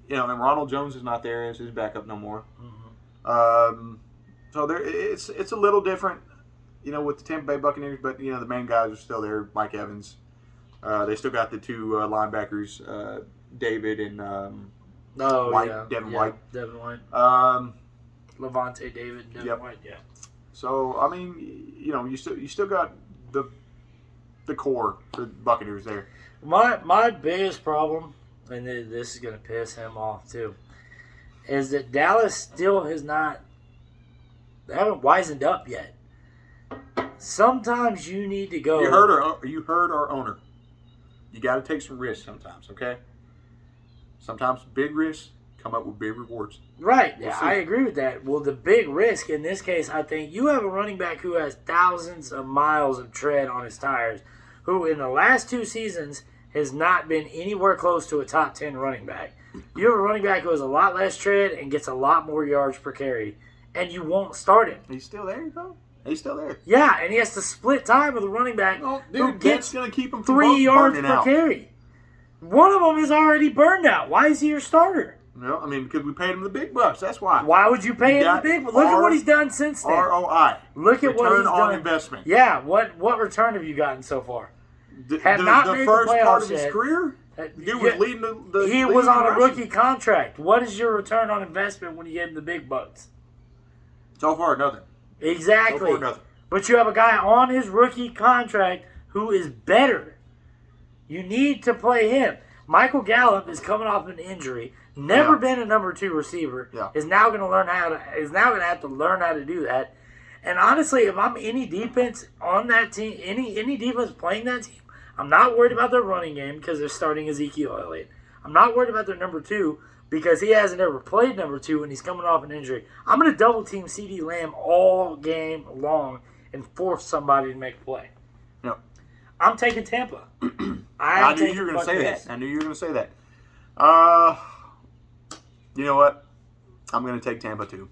And Ronald Jones is not there as his backup no more.
Mm-hmm.
So it's a little different, with the Tampa Bay Buccaneers, but the main guys are still there. Mike Evans. They still got the two linebackers, David and White, Devin White.
Devin White. Levante David, Devin White. Yeah.
So I mean, you still got the core for the Buccaneers there.
My biggest problem, and this is going to piss him off too, is that Dallas still has not. They haven't wisened up yet. Sometimes you need to go.
You heard our owner. You got to take some risks sometimes, okay? Sometimes big risks come up with big rewards.
Right. Yeah, I agree with that. Well, the big risk in this case, I think, you have a running back who has thousands of miles of tread on his tires, who in the last 2 seasons has not been anywhere close to a top 10 running back. You have a running back who has a lot less tread and gets a lot more yards per carry, and you won't start him.
He's still there, though? He's still there.
Yeah, and he has to split time with a running back who gets
going to keep him from
3 yards per
out.
carry. One of them is already burned out. Why is he your starter?
No, I mean, because we paid him the big bucks. That's why.
Why would you pay him the big bucks? Look at what he's done since then.
ROI.
Look at what he's done.
Return on investment.
Yeah, what return have you gotten so far?
The
made
first
the playoffs
part of his
yet.
career? He was leading the
He was on a rookie contract. What is your return on investment when you gave him the big bucks?
So far, nothing.
Exactly.
So far, nothing.
But you have a guy on his rookie contract who is better. You need to play him. Michael Gallup is coming off an injury. Never
Yeah.
been a number 2 receiver.
Yeah.
Is now going to have to learn how to do that. And honestly, if I'm any defense on that team, any defense playing that team, I'm not worried about their running game because they're starting Ezekiel Elliott. I'm not worried about their number 2 because he hasn't ever played number 2 and he's coming off an injury. I'm going to double team CeeDee Lamb all game long and force somebody to make a play.
Yep.
I'm taking Tampa.
I knew you were going to say that. I knew you were going to say that. You know what? I'm going to take Tampa too.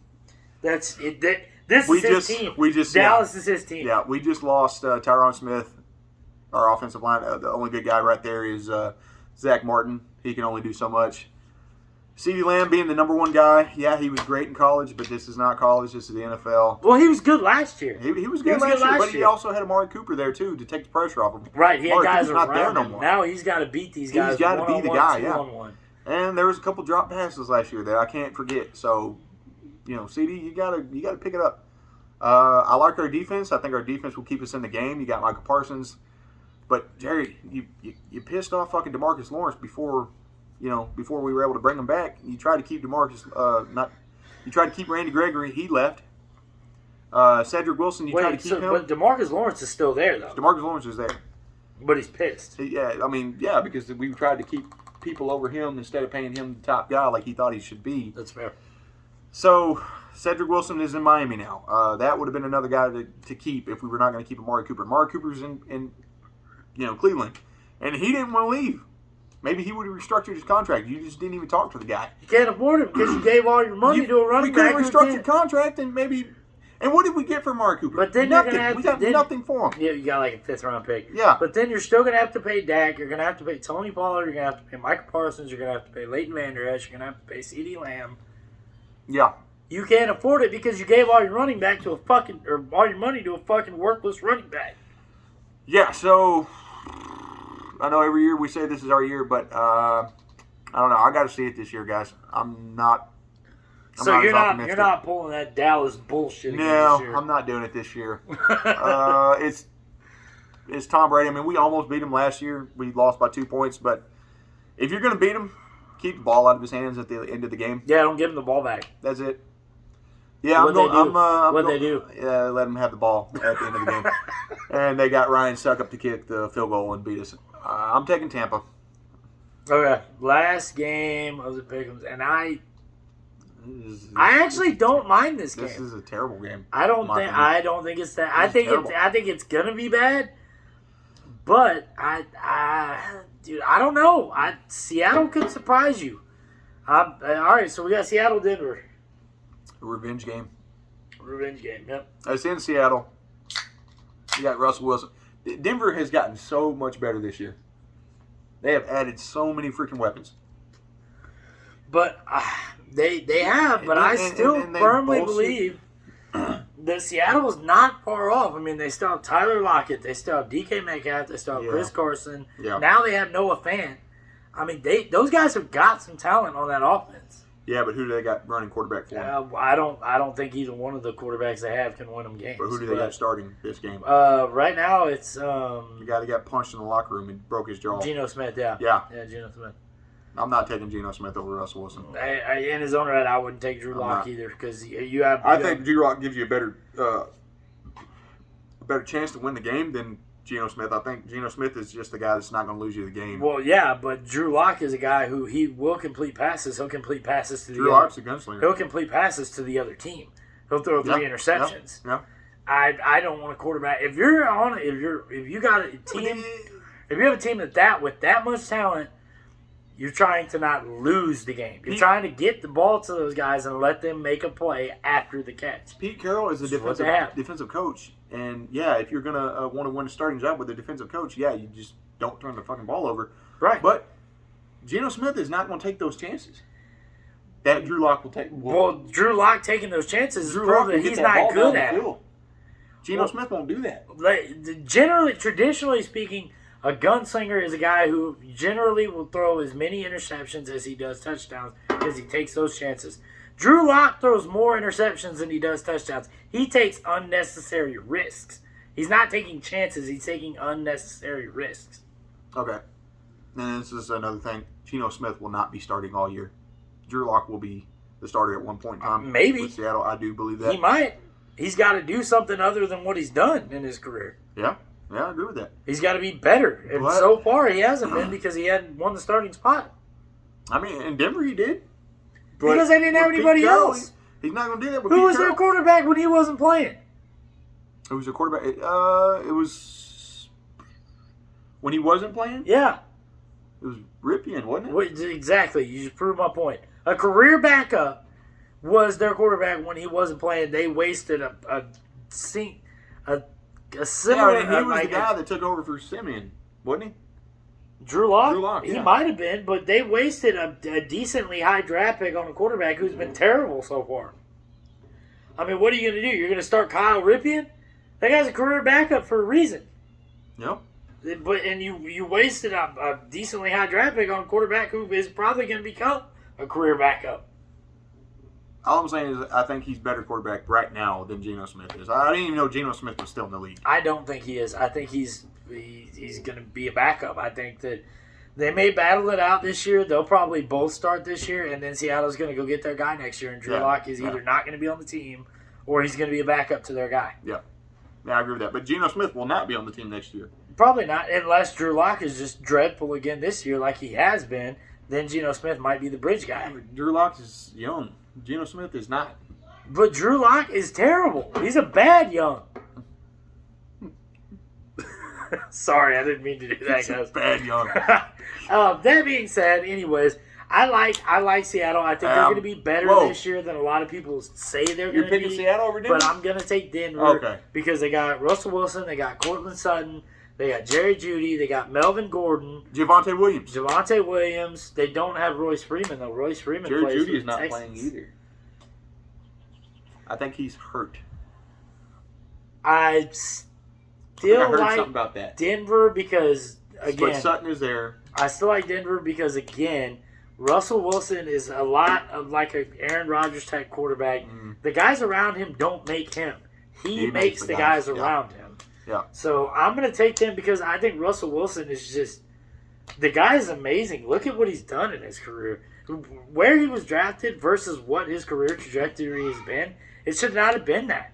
That's it. This is his team. Dallas is his team.
Yeah, we just lost Tyron Smith, our offensive line. The only good guy right there is Zach Martin. He can only do so much. CeeDee Lamb being the number 1 guy, yeah, he was great in college, but this is not college. This is the NFL.
Well, he was good last year.
He was good last year, but he also had Amari Cooper there, too, to take the pressure off him.
Right, he had guys
not there
around
no
him.
more.
Now he's got to beat these guys.
He's got to be the guy, yeah.
One-on-one.
And there was a couple drop passes last year that I can't forget. So, CD, you gotta pick it up. I like our defense. I think our defense will keep us in the game. You got Michael Parsons, but Jerry, you pissed off fucking DeMarcus Lawrence before we were able to bring him back. You tried to keep you tried to keep Randy Gregory. He left. Cedric Wilson, tried to keep him.
But DeMarcus Lawrence is still there though.
DeMarcus Lawrence is there.
But he's pissed.
Yeah, because we tried to keep people over him instead of paying him the top guy like he thought he should be.
That's fair.
So, Cedric Wilson is in Miami now. That would have been another guy to keep if we were not going to keep Amari Cooper. Amari Cooper's in Cleveland, and he didn't want to leave. Maybe he would have restructured his contract. You just didn't even talk to the guy.
You can't afford him because you gave all your money to a running back.
We could have restructured the contract and maybe. And what did we get for Amari Cooper?
But then
nothing.
We got
nothing for him.
Yeah, you got like a 5th-round pick.
Yeah.
But then you're still going to have to pay Dak. You're going to have to pay Tony Pollard. You're going to have to pay Michael Parsons. You're going to have to pay Leighton Vander Esch. You're going to have to pay CeeDee Lamb.
Yeah.
You can't afford it because you gave all your running back to all your money to a fucking worthless running back.
Yeah. So I know every year we say this is our year, but I don't know. I got to see it this year, guys. I'm not.
You're not pulling that Dallas bullshit again this year.
No, I'm not doing it this year. It's Tom Brady. I mean, we almost beat him last year. We lost by 2 points, but if you're going to beat him, keep the ball out of his hands at the end of the game.
Yeah, don't give him the ball back.
That's it. Yeah,
What'd they do?
Yeah, let him have the ball at the end of the game. And they got Ryan Suckup to kick the field goal and beat us. I'm taking Tampa.
Okay, last game of the Pick'ems, and I actually don't mind this game.
This is a terrible game.
I don't think it's that. I think it's gonna be bad. But dude, I don't know. Seattle could surprise you. All right, so we got Seattle, Denver.
A revenge game.
Yep.
It's in Seattle. You got Russell Wilson. Denver has gotten so much better this year. They have added so many freaking weapons.
But they have. But I still firmly believe that Seattle is not far off. I mean, they still have Tyler Lockett. They still have DK Metcalf. They still have Chris Carson.
Yeah.
Now they have Noah Fant. I mean, those guys have got some talent on that offense.
Yeah, but who do they got running quarterback for them?
I don't think either one of the quarterbacks they have can win them games.
But who do they got starting this game?
Right now it's
the guy that got punched in the locker room and broke his jaw.
Geno Smith. Yeah, Geno Smith.
I'm not taking Geno Smith over Russell Wilson.
In his own right, I wouldn't take Drew Lock either because you have.
I think Drew Lock gives you a better chance to win the game than Geno Smith. I think Geno Smith is just the guy that's not going to lose you the game.
Well, yeah, but Drew Lock is a guy who he will complete passes. He'll complete passes to
Drew Lock's a gunslinger.
He'll complete passes to the other team. He'll throw 3 interceptions.
Yeah.
I don't want a quarterback. If you got a team, if you have a team with that much talent, you're trying to not lose the game. You're trying to get the ball to those guys and let them make a play after the catch.
Pete Carroll is a defensive coach. And, yeah, if you're going to want to win a starting job with a defensive coach, yeah, you just don't turn the fucking ball over.
Right.
But Geno Smith is not going to take those chances that Drew Lock will take.
Well, Drew Lock taking those chances is proof that he's not good at it.
Geno Smith won't do that.
Traditionally speaking, a gunslinger is a guy who generally will throw as many interceptions as he does touchdowns because he takes those chances. Drew Lock throws more interceptions than he does touchdowns. He takes unnecessary risks. He's not taking chances. He's taking unnecessary risks.
Okay. And this is another thing. Geno Smith will not be starting all year. Drew Lock will be the starter at one point in time.
Maybe.
With Seattle, I do believe that.
He might. He's got to do something other than what he's done in his career.
Yeah, I agree with that.
He's got to be better. And
But-
so far, he hasn't been because he hadn't won the starting spot.
I mean, in Denver he did.
Because they didn't have
with Pete
anybody
Carroll,
else.
He's not going to do that with
Who
Pete
was their
Carroll.
quarterback when he wasn't playing?
Who was their quarterback? It was when he wasn't playing.
Yeah.
It was Ripien, wasn't it?
Exactly. You just proved my point. A career backup was their quarterback when he wasn't playing. They wasted a similar.
Yeah, and he was the guy that took over for Simeon, wasn't he?
Drew Lock?
Drew Lock,
He
yeah.
might have been, but they wasted a decently high draft pick on a quarterback who's been terrible so far. I mean, what are you going to do? You're going to start Kyle Ripien? That guy's a career backup for a reason.
Yep.
And you wasted a decently high draft pick on a quarterback who is probably going to become a career backup.
All I'm saying is I think he's better quarterback right now than Geno Smith is. I didn't even know Geno Smith was still in the league.
I don't think he is. I think he's going to be a backup. I think that they may battle it out this year. They'll probably both start this year, and then Seattle's going to go get their guy next year. And Drew Lock is either not going to be on the team or he's going to be a backup to their guy.
Yeah, I agree with that. But Geno Smith will not be on the team next year.
Probably not, unless Drew Lock is just dreadful again this year like he has been. Then Geno Smith might be the bridge guy.
Drew Lock is young. Geno Smith is not.
But Drew Lock is terrible. He's a bad young. Sorry, I didn't mean to do that,
He's a
guys.
bad young.
That being said, anyways, I like Seattle. I think they're going to be better this year than a lot of people say they're
You're
going to be.
picking Seattle over Denver?
But I'm going to take Denver
Okay.
because they got Russell Wilson, they got Cortland Sutton, they got Jerry Jeudy, they got Melvin Gordon,
Javonte Williams.
Javonte Williams. They don't have Royce Freeman though. Royce Freeman
Jerry
plays
Jeudy
for
is not
the
playing
Texans.
either. I think he's hurt.
I
I
still
heard
like
something about that.
Denver because
But
again,
Sutton is there.
I still like Denver because again, Russell Wilson is a lot of like an Aaron Rodgers type quarterback. The guys around him don't make him. He makes the guys around him.
Yeah.
So I'm going to take them because I think Russell Wilson is just the guy is amazing. Look at what he's done in his career. Where he was drafted versus what his career trajectory has been, it should not have been that.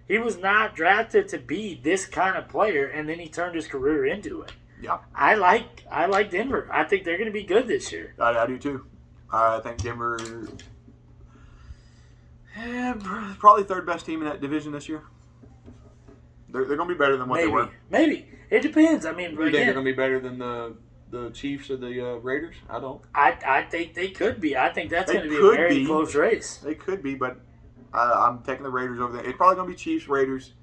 He was not drafted to be this kind of player, and then he turned his career into it.
Yeah.
I like Denver. I think they're going to be good this year.
I do too. I think Denver, probably third best team in that division this year. They're going to be better than what they were.
Maybe. It depends. I mean,
You think they're
again,
going to be better than the Chiefs or the Raiders? I don't.
I think they could be. I think that's
They
going to be a
could
very
be.
close race.
They could be, but I'm taking the Raiders over there. It's probably going to be Chiefs, Raiders,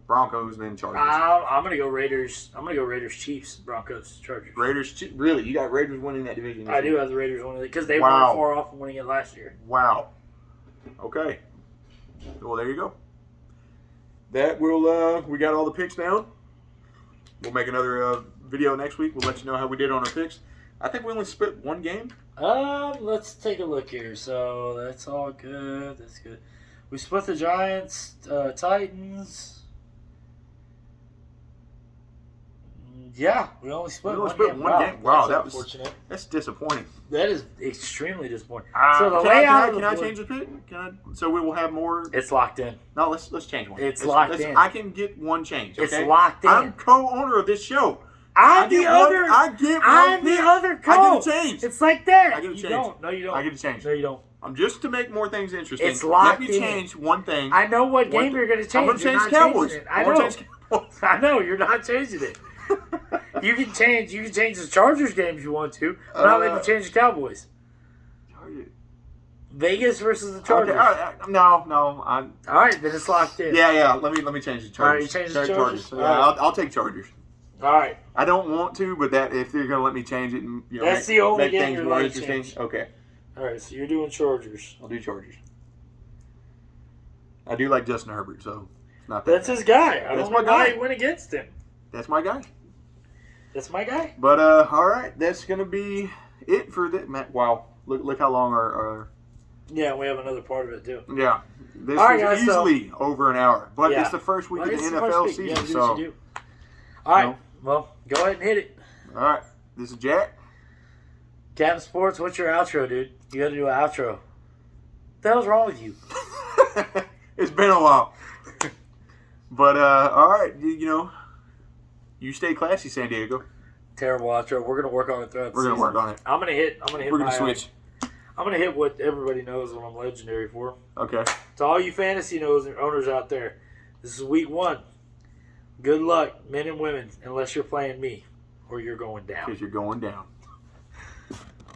Broncos, then Chargers.
I'm going to go Raiders. I'm going to go Raiders, Chiefs, Broncos, Chargers.
Raiders, really? You got Raiders winning that division?
I do have the Raiders winning it because they
Wow.
weren't far off from winning it last year.
Wow. Okay. Well, there you go. That will, we got all the picks down. We'll make another video next week. We'll let you know how we did on our picks. I think we only split one game.
Let's take a look here. So that's all good. That's good. We split the Giants, Titans. Yeah, we only split one game.
Wow,
that's
that was
unfortunate.
that's disappointing.
That is extremely disappointing. So the
Can
layout
I
of the
change the pick? So we will have more.
It's locked in.
No, let's change one.
It's locked
let's-
in.
I can get one change.
It's
Okay?
locked in.
I'm co-owner of this show.
I'm
get
the
one-
other.
I get one
I'm
pick.
the other
I
coach.
get a change.
It's like that.
I get a
You
change.
don't. No, you don't.
I get a change.
No, you don't.
I'm just to make more things interesting.
It's locked
Let me
in.
change one thing.
I know what
One
game
thing.
you're going to change.
I'm going to
You're
change
not
Cowboys.
changing it. I
I'm gonna
know.
change Cowboys.
I know. You're not changing it. You can change the Chargers game if you want to. But not let me change the Cowboys. Vegas versus the Chargers.
Okay, all right, no.
All right, then it's locked in.
Yeah. Let me change the Chargers.
All right, you change the Chargers?
Yeah,
All right.
I'll take Chargers.
All right.
I don't want to, but that if they're going to let me change it, and
That's the only
make
game
things
you're
more
allowed to
interesting.
change.
Okay,
All right, so you're doing Chargers.
I'll do Chargers. I do like Justin Herbert, so it's not that.
That's his guy. I
That's
don't know
my
why
guy.
he went against him.
That's my guy.
That's my guy.
But all right, that's gonna be it for this. Wow, look how long our
Yeah, we have another part of it too.
yeah. This
All right,
is
guys, so-
easily over an hour, but
Yeah.
it's the first week
Well,
of
it's
the
the first
NFL
week.
season,
Yeah, do
so
what you do. All right.
No.
Well, go ahead and hit it.
all right. This is Jack.
Captain Sports, what's your outro, dude? You got to do an outro. What the hell's wrong with you?
It's been a while. But, all right, you stay classy, San Diego.
Terrible outro. We're gonna work on it throughout the
We're going to
season.
work on it.
I'm gonna hit.
We're going to switch.
I'm gonna hit what everybody knows what I'm legendary for.
Okay.
To all you fantasy owners out there, this is week 1. Good luck, men and women, unless you're playing me, or you're going down.
Because you're going down.